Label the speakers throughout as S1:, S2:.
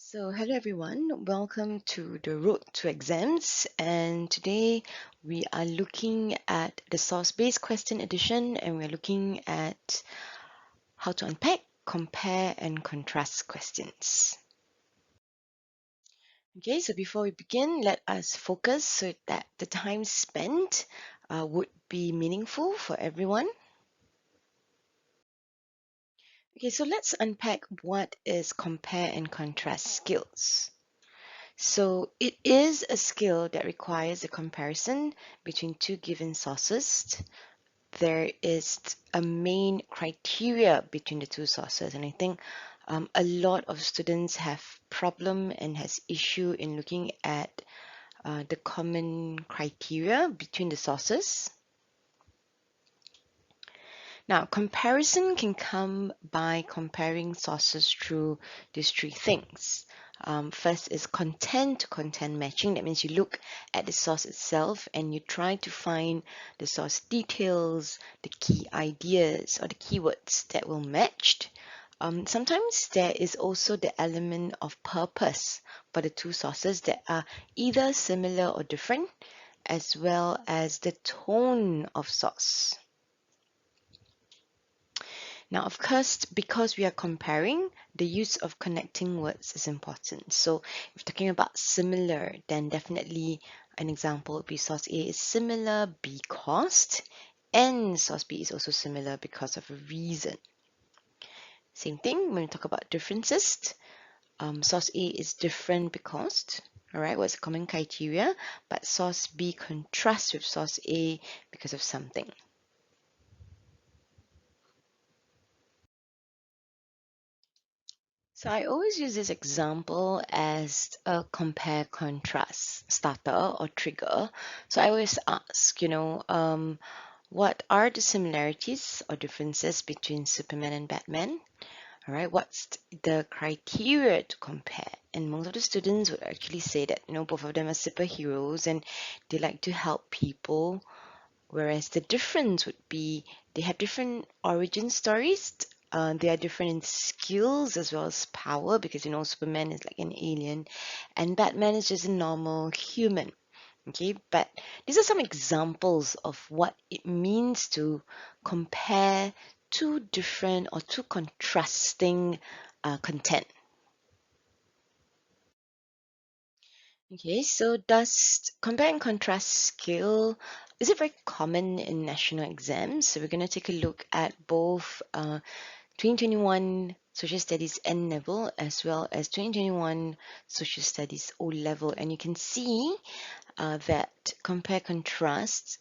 S1: So, hello everyone, welcome to the Road to Exams. And today we are looking at the source-based question edition, and we're looking at how to unpack, compare, and contrast questions. Okay, so before we begin, let us focus so that the time spent would be meaningful for everyone. Okay, so let's unpack what is compare and contrast skills. So it is a skill that requires a comparison between two given sources. There is a main criteria between the two sources, and I think a lot of students have problem and has issue in looking at the common criteria between the sources. Now, comparison can come by comparing sources through these three things. First is content to content matching. That means you look at the source itself and you try to find the source details, the key ideas, or the keywords that will match. Sometimes there is also the element of purpose for the two sources that are either similar or different, as well as the tone of source. Now, of course, because we are comparing, the use of connecting words is important. So if talking about similar, then definitely an example would be source A is similar because, and source B is also similar because of a reason. Same thing when we talk about differences. Source A is different because, all right, what's the common criteria? But source B contrasts with source A because of something. So I always use this example as a compare contrast starter or trigger. So I always ask, what are the similarities or differences between Superman and Batman? All right, what's the criteria to compare? And most of the students would actually say that, both of them are superheroes and they like to help people. Whereas the difference would be they have different origin stories. They are different in skills as well as power because Superman is like an alien and Batman is just a normal human. Okay, but these are some examples of what it means to compare two different or two contrasting content. Okay, so does compare and contrast skill, is it very common in national exams? So we're going to take a look at both 2021 Social Studies N level as well as 2021 Social Studies O level. And you can see that compare contrast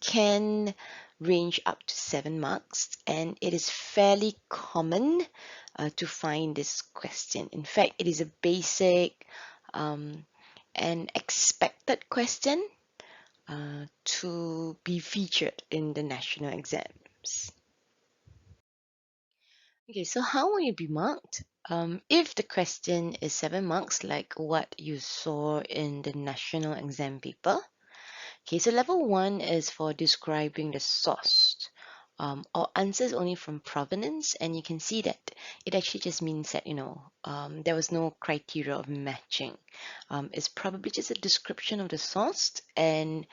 S1: can range up to 7 marks, and it is fairly common to find this question. In fact, it is a basic an expected question to be featured in the national exams. Okay, so how will it be marked? If the question is 7 marks, like what you saw in the national exam paper. Okay, so level 1 is for describing the source. Or answers only from provenance, and you can see that it actually just means that there was no criteria of matching. It's probably just a description of the source, and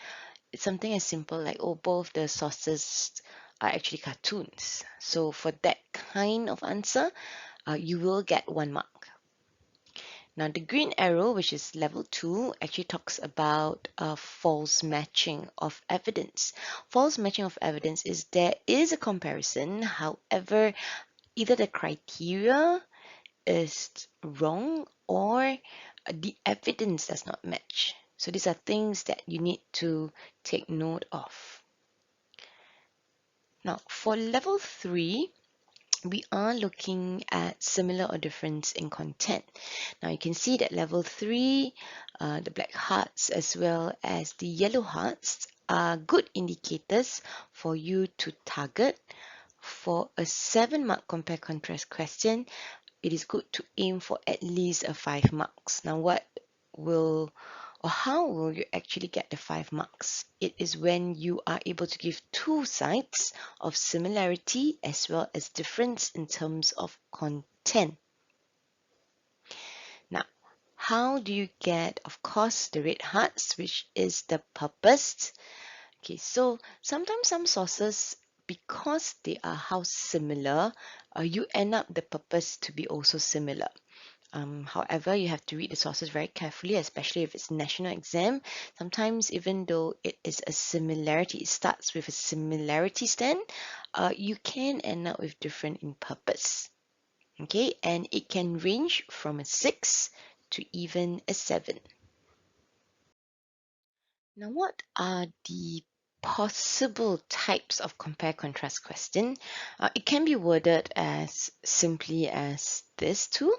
S1: it's something as simple like, oh, both the sources are actually cartoons. So for that kind of answer, you will get 1 mark. Now, the green arrow, which is level 2, actually talks about false matching of evidence. False matching of evidence is there is a comparison, however, either the criteria is wrong or the evidence does not match. So these are things that you need to take note of. Now, for level 3, we are looking at similar or difference in content. Now you can see that level 3, the black hearts as well as the yellow hearts are good indicators for you to target. For a 7-mark compare contrast question, it is good to aim for at least a 5 marks. Now how will you actually get the 5 marks? It is when you are able to give two sides of similarity as well as difference in terms of content. how do you get, of course, the red hearts, which is the purpose? Okay, so sometimes some sources, because they are how similar, you end up the purpose to be also similar. However, you have to read the sources very carefully, especially if it's national exam. Sometimes, even though it is a similarity, it starts with a similarity stand, you can end up with different in purpose. Okay, and it can range from a 6 to even a 7. Now, what are the possible types of compare contrast question? It can be worded as simply as this too.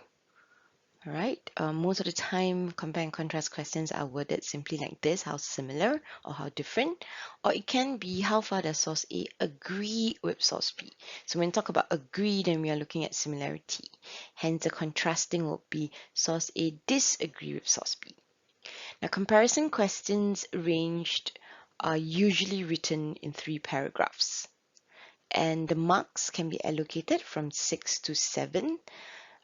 S1: All right. Most of the time, compare and contrast questions are worded simply like this: how similar or how different. Or it can be how far does source A agree with source B. So when we talk about agree, then we are looking at similarity. Hence, the contrasting will be source A disagree with source B. Now, comparison questions ranged are usually written in 3 paragraphs, and the marks can be allocated from 6 to 7.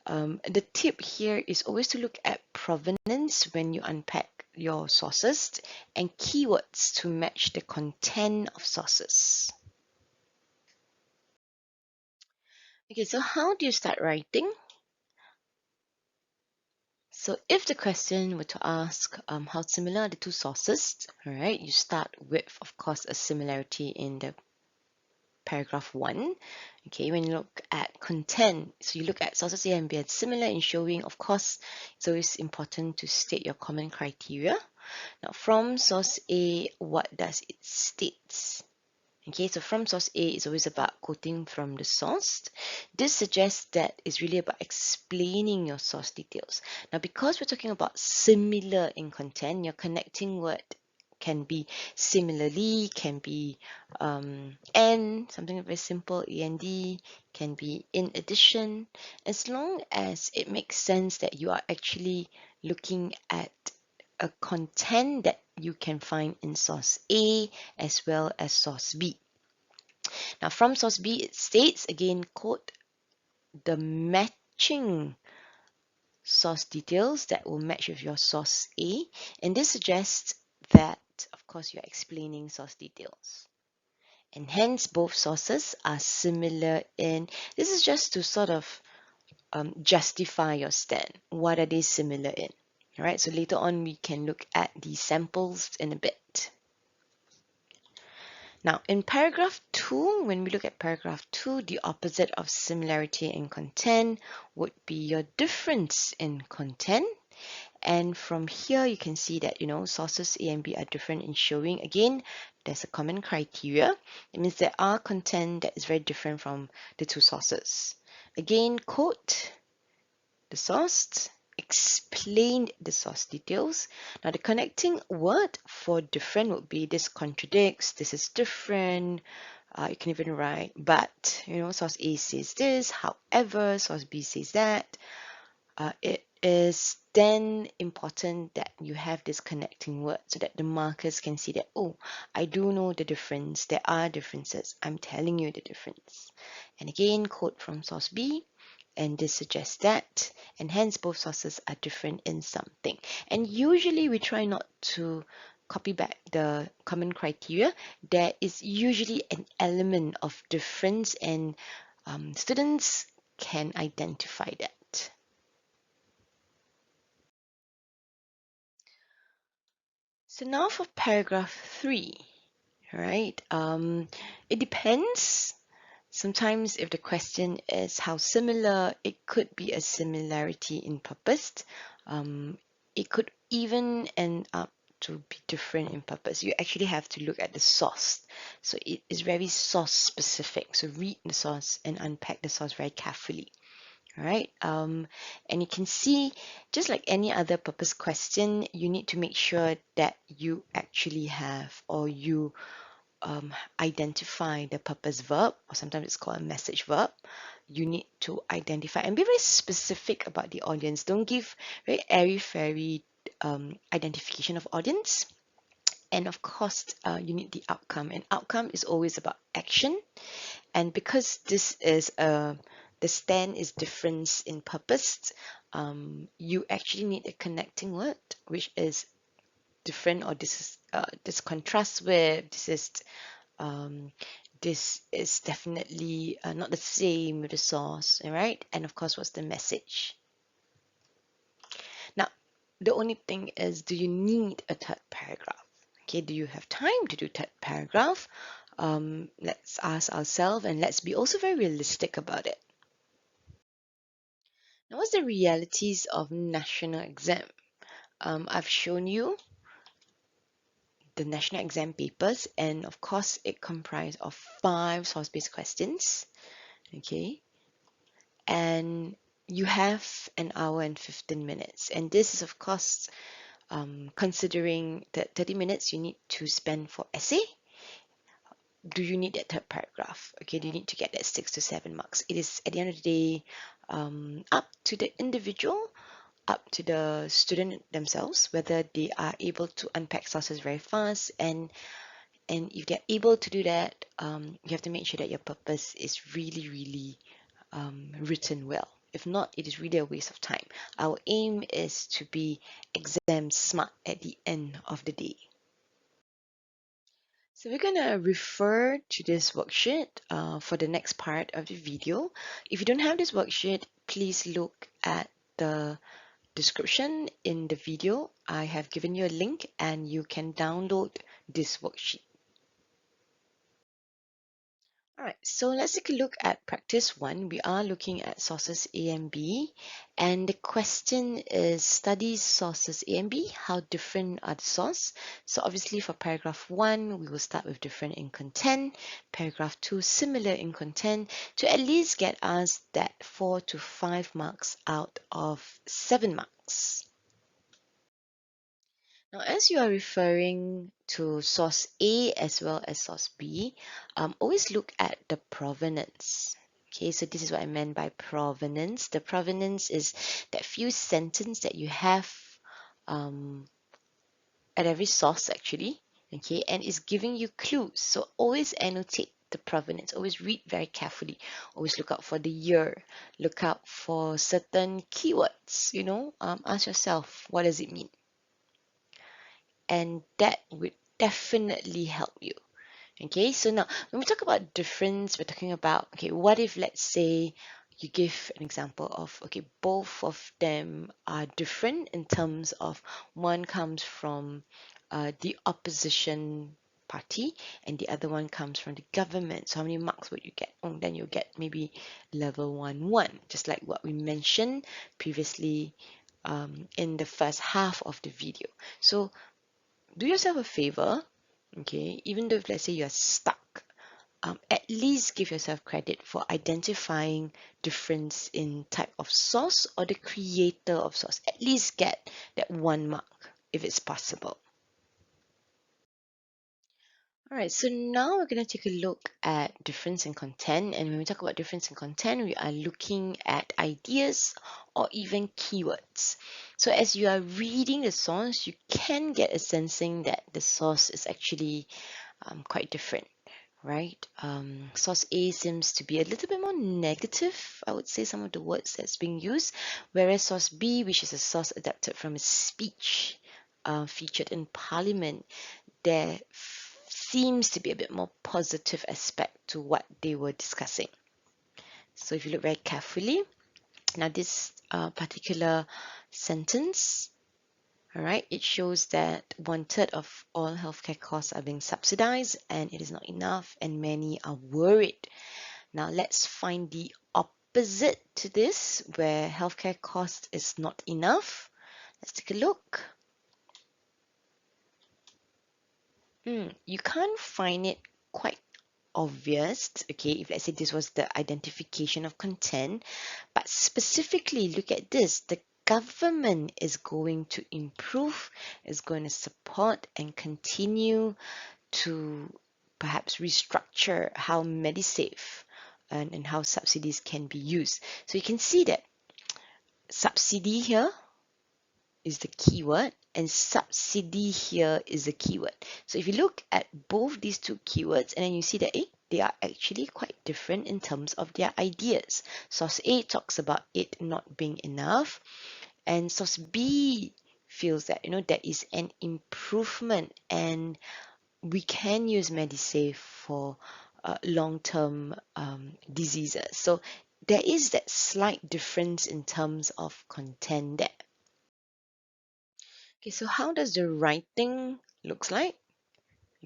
S1: The tip here is always to look at provenance when you unpack your sources and keywords to match the content of sources. Okay, so how do you start writing? So if the question were to ask how similar are the two sources, all right, you start with, of course, a similarity in the paragraph 1. Okay, when you look at content, so you look at sources A and B as similar in showing, of course, it's always important to state your common criteria. Now, from source A, what does it state? Okay, so from source A is always about quoting from the source. This suggests that it's really about explaining your source details. Now, because we're talking about similar in content, your connecting word can be similarly, can be and, something very simple, and, can be in addition, as long as it makes sense that you are actually looking at a content that you can find in source A as well as source B. Now, from source B, it states, again, quote, the matching source details that will match with your source A. And this suggests that, of course, you're explaining source details. And hence, both sources are similar in, this is just to sort of justify your stand. What are they similar in? All right, so later on, we can look at the samples in a bit. Now, in paragraph 2, when we look at paragraph 2, the opposite of similarity in content would be your difference in content. And from here, you can see that, sources A and B are different in showing. Again, there's a common criteria. It means there are content that is very different from the two sources. Again, quote the source, explain the source details. Now, the connecting word for different would be this contradicts, this is different. You can even write, but, source A says this, however, source B says that. It is then important that you have this connecting word so that the markers can see that, oh, I do know the difference. There are differences. I'm telling you the difference. And again, quote from source B, and this suggests that, and hence both sources are different in something. And usually we try not to copy back the common criteria. There is usually an element of difference, and students can identify that. So now for paragraph 3, right? It depends. Sometimes if the question is how similar, it could be a similarity in purpose. It could even end up to be different in purpose. You actually have to look at the source. So it is very source specific. So read the source and unpack the source very carefully. All right, and you can see, just like any other purpose question, you need to make sure that you actually have, or you identify the purpose verb, or sometimes it's called a message verb. You need to identify and be very specific about the audience. Don't give very airy-fairy identification of audience. And of course, you need the outcome. And outcome is always about action. And because this is the stand is difference in purpose, you actually need a connecting word, which is different, or this contrasts with, um, this is definitely not the same with the source, all right? And of course, what's the message? Now, the only thing is, do you need a third paragraph? Okay, do you have time to do third paragraph? Let's ask ourselves, and let's be also very realistic about it. Now, what's the realities of national exam? I've shown you the national exam papers, and of course, it comprised of 5 source-based questions. Okay, and you have an hour and 15 minutes, and this is of course considering that 30 minutes you need to spend for essay. Do you need that third paragraph? Okay, do you need to get that 6 to 7 marks? It is at the end of the day up to the individual, up to the student themselves, whether they are able to unpack sources very fast, and if they're able to do that, you have to make sure that your purpose is really, really written well. If not, it is really a waste of time. Our aim is to be exam smart at the end of the day. So we're going to refer to this worksheet for the next part of the video. If you don't have this worksheet, please look at the description in the video. I have given you a link and you can download this worksheet. All right, so let's take a look at practice 1. We are looking at sources A and B, and the question is study sources A and B. How different are the source? So obviously for paragraph 1, we will start with different in content. Paragraph 2, similar in content, to at least get us that 4 to 5 marks out of 7 marks. Now, as you are referring to source A as well as source B, always look at the provenance. Okay, so this is what I meant by provenance. The provenance is that few sentence that you have at every source actually, okay, and it's giving you clues. So always annotate the provenance. Always read very carefully. Always look out for the year. Look out for certain keywords. Ask yourself, what does it mean? And that would definitely help you. Okay, so now when we talk about difference, we're talking about, okay, what if, let's say, you give an example of, okay, both of them are different in terms of one comes from the opposition party and the other one comes from the government. So how many marks would you get? Oh, then you'll get maybe level 1, just like what we mentioned previously in the first half of the video. So do yourself a favor, okay, even though if let's say you're stuck, at least give yourself credit for identifying difference in type of source or the creator of source. At least get that 1 mark if it's possible. All right, so now we're going to take a look at difference in content. And when we talk about difference in content, we are looking at ideas or even keywords. So as you are reading the source, you can get a sensing that the source is actually quite different, right? Source A seems to be a little bit more negative, I would say, some of the words that's being used, whereas source B, which is a source adapted from a speech featured in Parliament, there seems to be a bit more positive aspect to what they were discussing. So if you look very carefully, now this particular sentence, all right, it shows that 1/3 of all healthcare costs are being subsidized and it is not enough and many are worried. Now let's find the opposite to this, where healthcare cost is not enough. Let's take a look. You can't find it quite obvious, okay, if let's say this was the identification of content, but specifically look at this. The government is going to improve, is going to support and continue to perhaps restructure how MediSave and how subsidies can be used. So you can see that subsidy here is the keyword and subsidy here is the keyword. So if you look at both these two keywords and then you see that they are actually quite different in terms of their ideas. Source A talks about it not being enough, and source B feels that that is an improvement, and we can use Medisafe for long-term diseases. So there is that slight difference in terms of content there. Okay, so how does the writing looks like?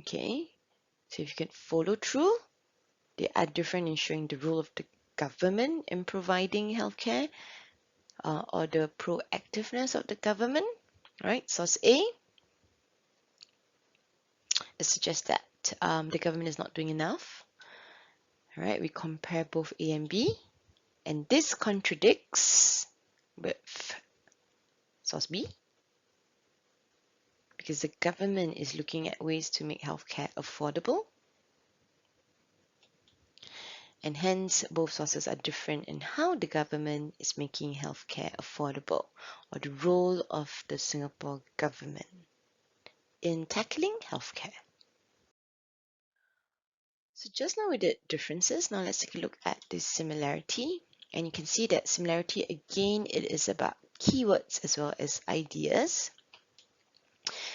S1: Okay, so if you can follow through, they are different in showing the role of the government in providing healthcare, or the proactiveness of the government. Right, source A, it suggests that the government is not doing enough. All right, we compare both A and B, and this contradicts with source B, because the government is looking at ways to make healthcare affordable, and hence both sources are different in how the government is making healthcare affordable, or the role of the Singapore government in tackling healthcare. So just now we did differences. Now let's take a look at the similarity. And you can see that similarity, again, it is about keywords as well as ideas.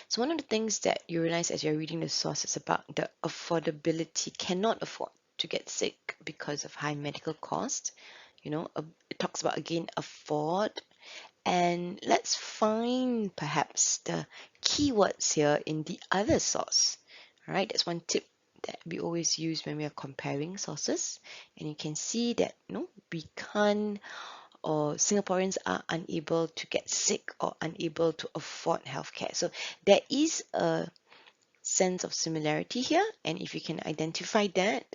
S1: So one of the things that you realize as you're reading the source is about the affordability, cannot afford to get sick because of high medical cost. It talks about, again, afford. And let's find perhaps the keywords here in the other source. All right, that's one tip that we always use when we are comparing sources. And you can see that we can't, or Singaporeans are unable to get sick or unable to afford healthcare. So there is a sense of similarity here, and if you can identify that,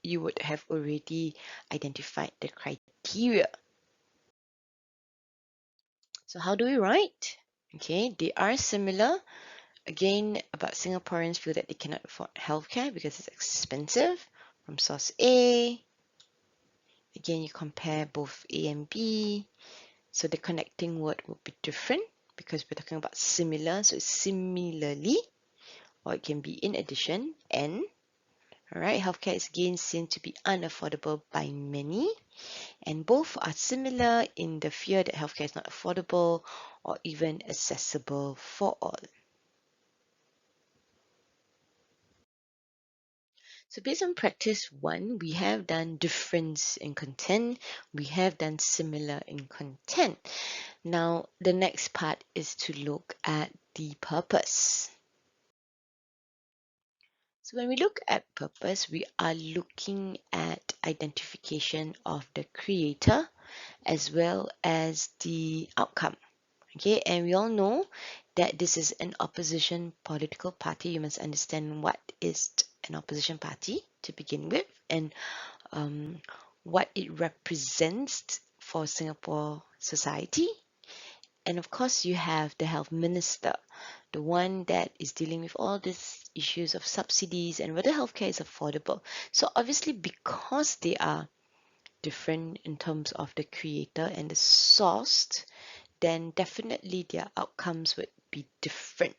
S1: you would have already identified the criteria. So how do we write? Okay, they are similar. Again, about Singaporeans feel that they cannot afford healthcare because it's expensive. From source A, again, you compare both A and B. So the connecting word will be different because we're talking about similar. So it's similarly, or it can be in addition, and all right, healthcare is again seen to be unaffordable by many, and both are similar in the fear that healthcare is not affordable or even accessible for all. So based on practice 1, we have done difference in content, we have done similar in content. Now the next part is to look at the purpose. So when we look at purpose, we are looking at identification of the creator as well as the outcome. Okay, and we all know that this is an opposition political party. You must understand what is an opposition party to begin with, and what it represents for Singapore society. And of course, you have the health minister, the one that is dealing with all these issues of subsidies and whether healthcare is affordable. So obviously, because they are different in terms of the creator and the source, then definitely their outcomes would be different.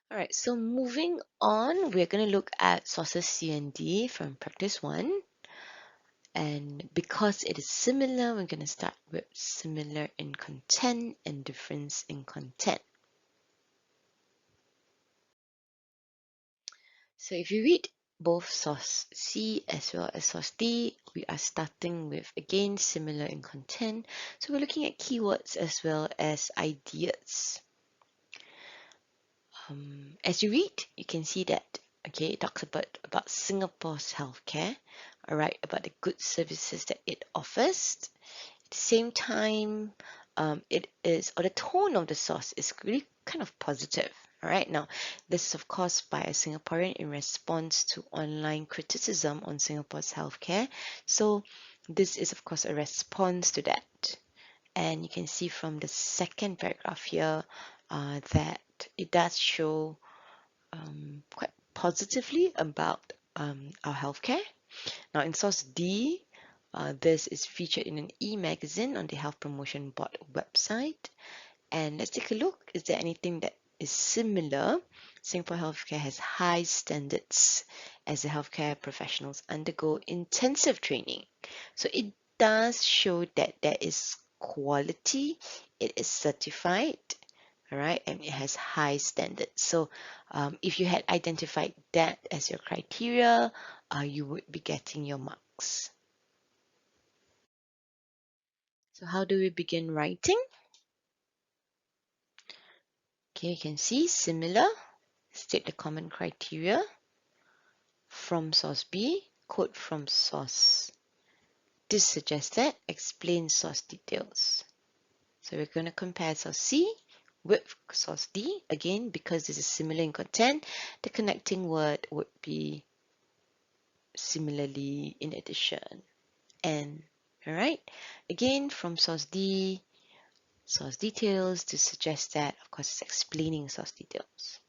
S1: All right, so moving on, we're going to look at sources C and D from practice 1. And because it is similar, we're going to start with similar in content and difference in content. So if you read both source C as well as source D, we are starting with, again, similar in content. So we're looking at keywords as well as ideas. As you read, you can see that, okay, it talks about Singapore's healthcare, all right, about the good services that it offers. At the same time, it is, or the tone of the source is really kind of positive. All right, now this is of course by a Singaporean in response to online criticism on Singapore's healthcare. So this is of course a response to that. And you can see from the second paragraph here that it does show quite positively about our healthcare. Now in source D, this is featured in an e-magazine on the Health Promotion Board website. And let's take a look. Is there anything that is similar? Singapore healthcare has high standards as the healthcare professionals undergo intensive training. So it does show that there is quality, it is certified, all right, and it has high standards. So if you had identified that as your criteria, you would be getting your marks. So how do we begin writing? Okay, you can see similar, state the common criteria, from source B, quote from source. This suggests that, explain source details. So we're going to compare source C with source D. Again, because this is similar in content, the connecting word would be similarly in addition. And, all right, again, from source D, source details to suggest that, of course, it's explaining source details.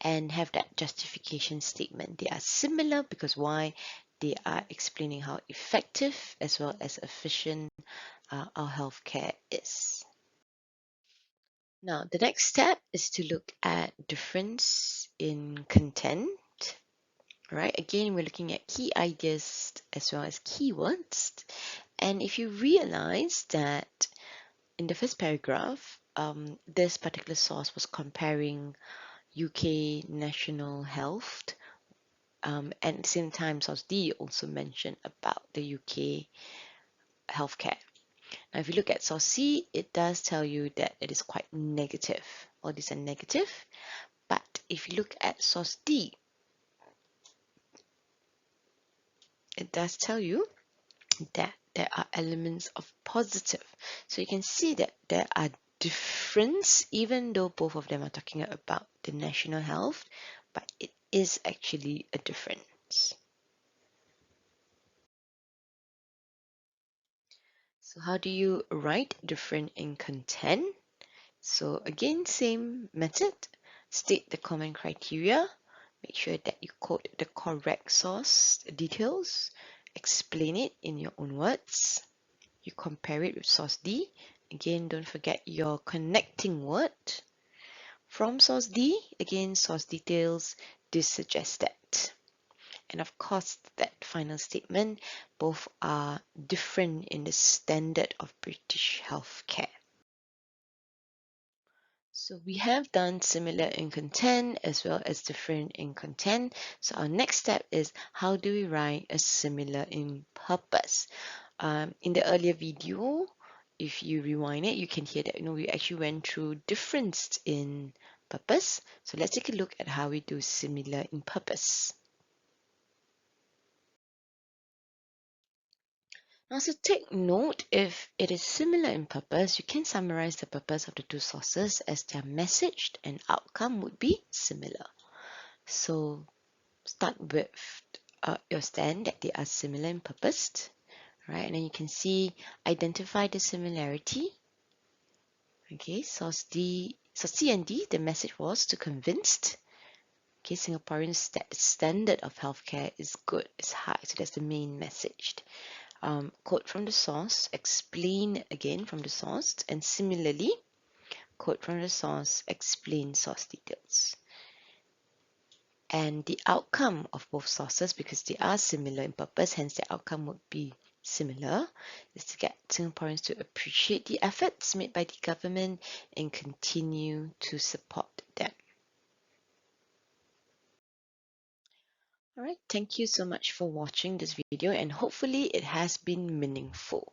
S1: And have that justification statement. They are similar because why? They are explaining how effective as well as efficient our healthcare is. Now, the next step is to look at difference in content. Right, again, we're looking at key ideas as well as keywords. And if you realize that in the first paragraph, this particular source was comparing UK national health, and at the same time, source D also mentioned about the UK healthcare. Now, if you look at source C, it does tell you that it is quite negative. All these are negative. But if you look at source D, it does tell you that there are elements of positive. So you can see that there are difference, even though both of them are talking about the national health, but it is actually a difference. So how do you write different in content? So again, same method. State the common criteria. Make sure that you quote the correct source details. Explain it in your own words. You compare it with source D. Again, don't forget your connecting word. From source D, again, source details. This suggests that. And of course, that final statement, both are different in the standard of British healthcare. So we have done similar in content as well as different in content. So our next step is how do we write a similar in purpose? In the earlier video, if you rewind it, you can hear that we actually went through difference in purpose. So let's take a look at how we do similar in purpose. Now, so take note, if it is similar in purpose, you can summarize the purpose of the two sources as their message and outcome would be similar. So start with your stand that they are similar in purpose, right? And then you can see, identify the similarity. Okay, source C and D, the message was to convinced. Okay, Singaporeans that standard of healthcare is good, is high. So that's the main message. Quote from the source, explain again from the source, and similarly, quote from the source, explain source details. And the outcome of both sources, because they are similar in purpose, hence the outcome would be similar, is to get Singaporeans to appreciate the efforts made by the government and continue to support them. Alright, thank you so much for watching this video, and hopefully it has been meaningful.